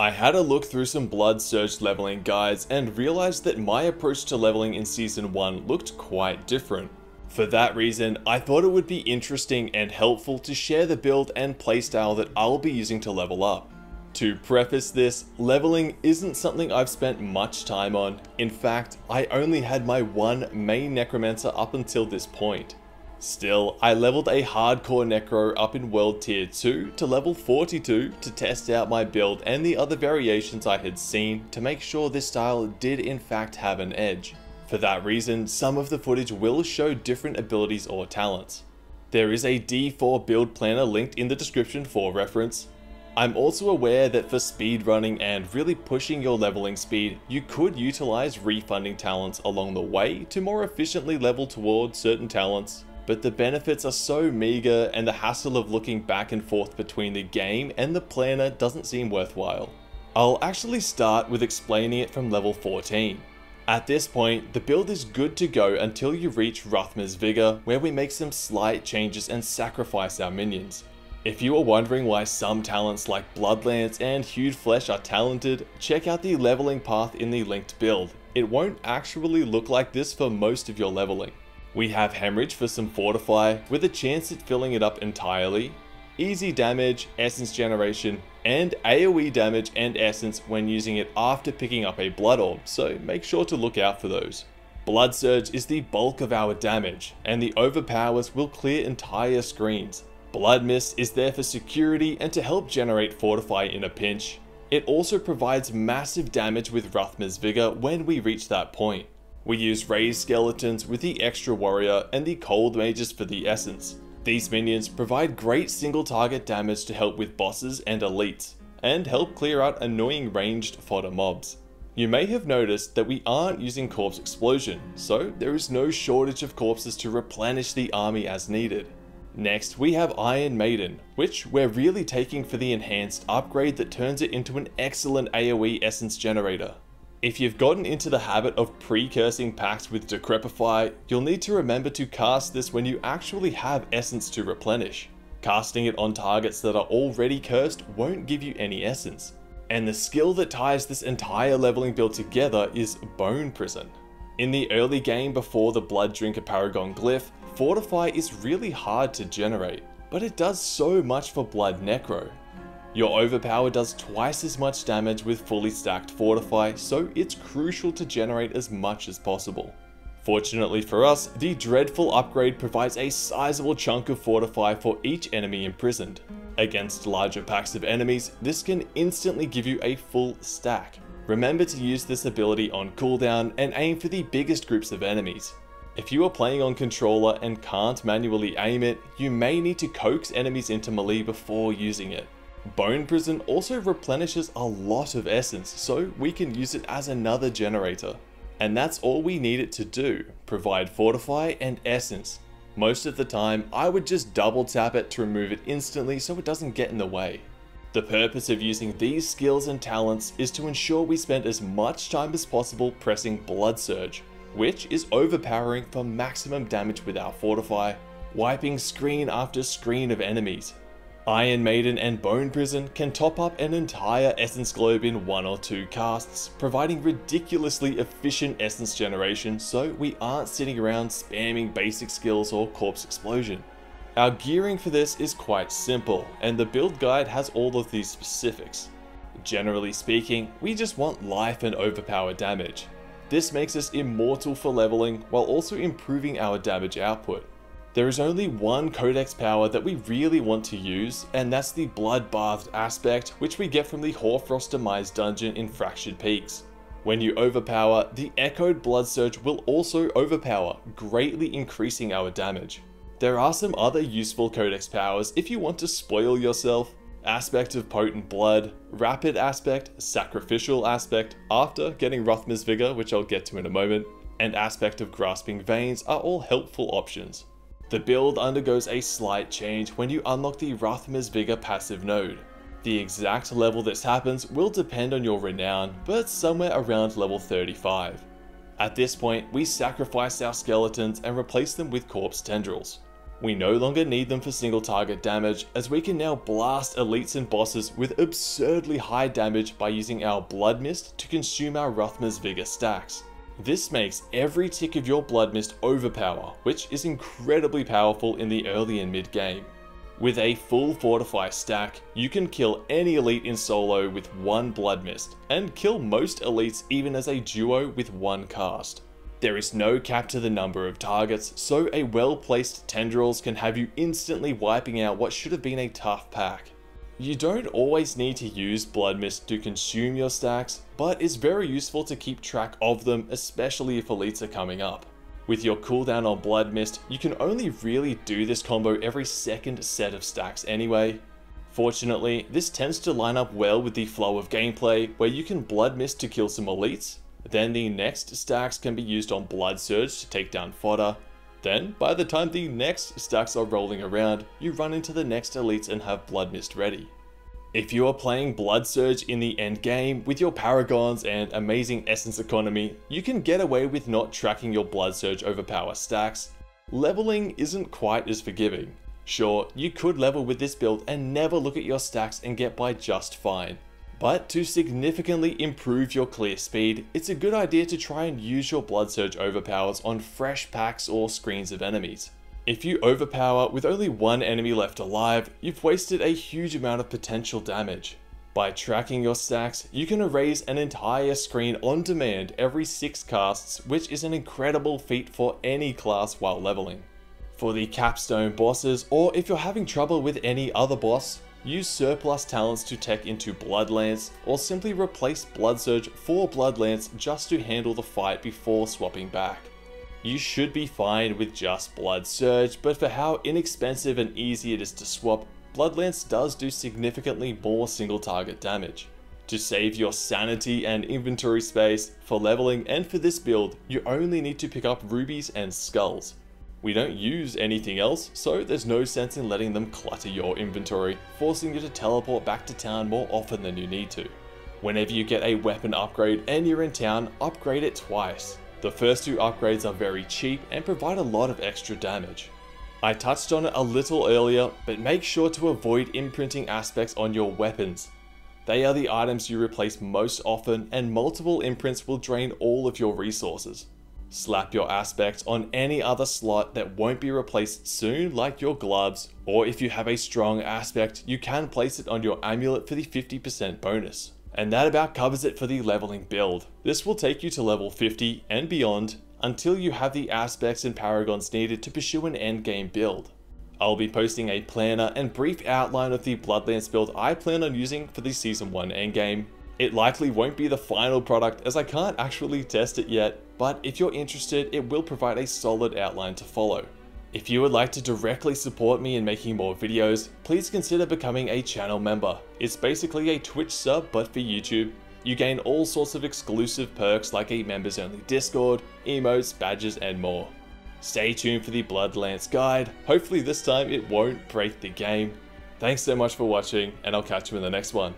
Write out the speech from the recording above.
I had a look through some Blood Surge leveling guides and realized that my approach to leveling in Season 1 looked quite different. For that reason, I thought it would be interesting and helpful to share the build and playstyle that I'll be using to level up. To preface this, leveling isn't something I've spent much time on. In fact, I only had my one main Necromancer up until this point. Still, I leveled a hardcore Necro up in World Tier 2 to level 42 to test out my build and the other variations I had seen to make sure this style did in fact have an edge. For that reason, some of the footage will show different abilities or talents. There is a D4 build planner linked in the description for reference. I'm also aware that for speedrunning and really pushing your leveling speed, you could utilize refunding talents along the way to more efficiently level towards certain talents, but the benefits are so meager and the hassle of looking back and forth between the game and the planner doesn't seem worthwhile. I'll actually start with explaining it from level 14. At this point, the build is good to go until you reach Ruthma's Vigor, where we make some slight changes and sacrifice our minions. If you are wondering why some talents like Bloodlance and Hued Flesh are talented, check out the leveling path in the linked build. It won't actually look like this for most of your leveling. We have Hemorrhage for some fortify, with a chance at filling it up entirely, easy damage, essence generation, and AoE damage and essence when using it after picking up a blood orb, so make sure to look out for those. Blood Surge is the bulk of our damage, and the overpowers will clear entire screens. Blood Mist is there for security and to help generate fortify in a pinch. It also provides massive damage with Ruthma's Vigor when we reach that point. We use Raised Skeletons with the extra warrior and the cold mages for the essence. These minions provide great single target damage to help with bosses and elites, and help clear out annoying ranged fodder mobs. You may have noticed that we aren't using Corpse Explosion, so there is no shortage of corpses to replenish the army as needed. Next, we have Iron Maiden, which we're really taking for the enhanced upgrade that turns it into an excellent AoE essence generator. If you've gotten into the habit of pre-cursing packs with Decrepify, you'll need to remember to cast this when you actually have essence to replenish. Casting it on targets that are already cursed won't give you any essence. And the skill that ties this entire leveling build together is Bone Prison. In the early game before the Blood Drinker Paragon glyph, Fortify is really hard to generate, but it does so much for Blood Necro. Your overpower does twice as much damage with fully stacked Fortify, so it's crucial to generate as much as possible. Fortunately for us, the Dreadful upgrade provides a sizable chunk of Fortify for each enemy imprisoned. Against larger packs of enemies, this can instantly give you a full stack. Remember to use this ability on cooldown and aim for the biggest groups of enemies. If you are playing on controller and can't manually aim it, you may need to coax enemies into melee before using it. Bone Prison also replenishes a lot of essence, so we can use it as another generator. And that's all we need it to do, provide fortify and essence. Most of the time, I would just double tap it to remove it instantly so it doesn't get in the way. The purpose of using these skills and talents is to ensure we spend as much time as possible pressing Blood Surge, which is overpowering for maximum damage with our fortify, wiping screen after screen of enemies. Iron Maiden and Bone Prison can top up an entire essence globe in 1 or 2 casts, providing ridiculously efficient essence generation so we aren't sitting around spamming basic skills or Corpse Explosion. Our gearing for this is quite simple, and the build guide has all of these specifics. Generally speaking, we just want life and overpower damage. This makes us immortal for leveling while also improving our damage output. There is only one codex power that we really want to use, and that's the Bloodbathed aspect, which we get from the Hoarfrost Demise dungeon in Fractured Peaks. When you overpower, the Echoed Blood Surge will also overpower, greatly increasing our damage. There are some other useful codex powers if you want to spoil yourself. Aspect of Potent Blood, Rapid Aspect, Sacrificial Aspect after getting Ruthma's Vigor, which I'll get to in a moment, and Aspect of Grasping Veins are all helpful options. The build undergoes a slight change when you unlock the Ruthma's Vigor passive node. The exact level this happens will depend on your renown, but somewhere around level 35. At this point, we sacrifice our skeletons and replace them with corpse tendrils. We no longer need them for single target damage, as we can now blast elites and bosses with absurdly high damage by using our Blood Mist to consume our Ruthma's Vigor stacks. This makes every tick of your Blood Mist overpower, which is incredibly powerful in the early and mid game. With a full fortify stack, you can kill any elite in solo with one Blood Mist, and kill most elites even as a duo with one cast. There is no cap to the number of targets, so a well-placed Tendrils can have you instantly wiping out what should have been a tough pack. You don't always need to use Blood Mist to consume your stacks, but it's very useful to keep track of them, especially if elites are coming up. With your cooldown on Blood Mist, you can only really do this combo every second set of stacks anyway. Fortunately, this tends to line up well with the flow of gameplay, where you can Blood Mist to kill some elites, then the next stacks can be used on Blood Surge to take down fodder. Then, by the time the next stacks are rolling around, you run into the next elites and have Blood Mist ready. If you are playing Blood Surge in the end game with your Paragons and amazing Essence economy, you can get away with not tracking your Blood Surge overpower stacks. Leveling isn't quite as forgiving. Sure, you could level with this build and never look at your stacks and get by just fine. But to significantly improve your clear speed, it's a good idea to try and use your Blood Surge overpowers on fresh packs or screens of enemies. If you overpower with only one enemy left alive, you've wasted a huge amount of potential damage. By tracking your stacks, you can erase an entire screen on demand every 6 casts, which is an incredible feat for any class while leveling. For the capstone bosses, or if you're having trouble with any other boss, use surplus talents to tech into Blood Lance, or simply replace Blood Surge for Blood Lance just to handle the fight before swapping back. You should be fine with just Blood Surge, but for how inexpensive and easy it is to swap, Blood Lance does do significantly more single target damage. To save your sanity and inventory space, for leveling and for this build, you only need to pick up rubies and skulls. We don't use anything else, so there's no sense in letting them clutter your inventory, forcing you to teleport back to town more often than you need to. Whenever you get a weapon upgrade and you're in town, upgrade it twice. The first 2 upgrades are very cheap and provide a lot of extra damage. I touched on it a little earlier, but make sure to avoid imprinting aspects on your weapons. They are the items you replace most often, and multiple imprints will drain all of your resources. Slap your aspect on any other slot that won't be replaced soon, like your gloves, or if you have a strong aspect, you can place it on your amulet for the 50% bonus. And that about covers it for the leveling build. This will take you to level 50 and beyond until you have the aspects and paragons needed to pursue an endgame build. I'll be posting a planner and brief outline of the Bloodlance build I plan on using for the Season 1 endgame. It likely won't be the final product as I can't actually test it yet, but if you're interested, it will provide a solid outline to follow. If you would like to directly support me in making more videos, please consider becoming a channel member. It's basically a Twitch sub but for YouTube. You gain all sorts of exclusive perks like a members only Discord, emotes, badges and more. Stay tuned for the Bloodlance guide. Hopefully this time it won't break the game. Thanks so much for watching, and I'll catch you in the next one.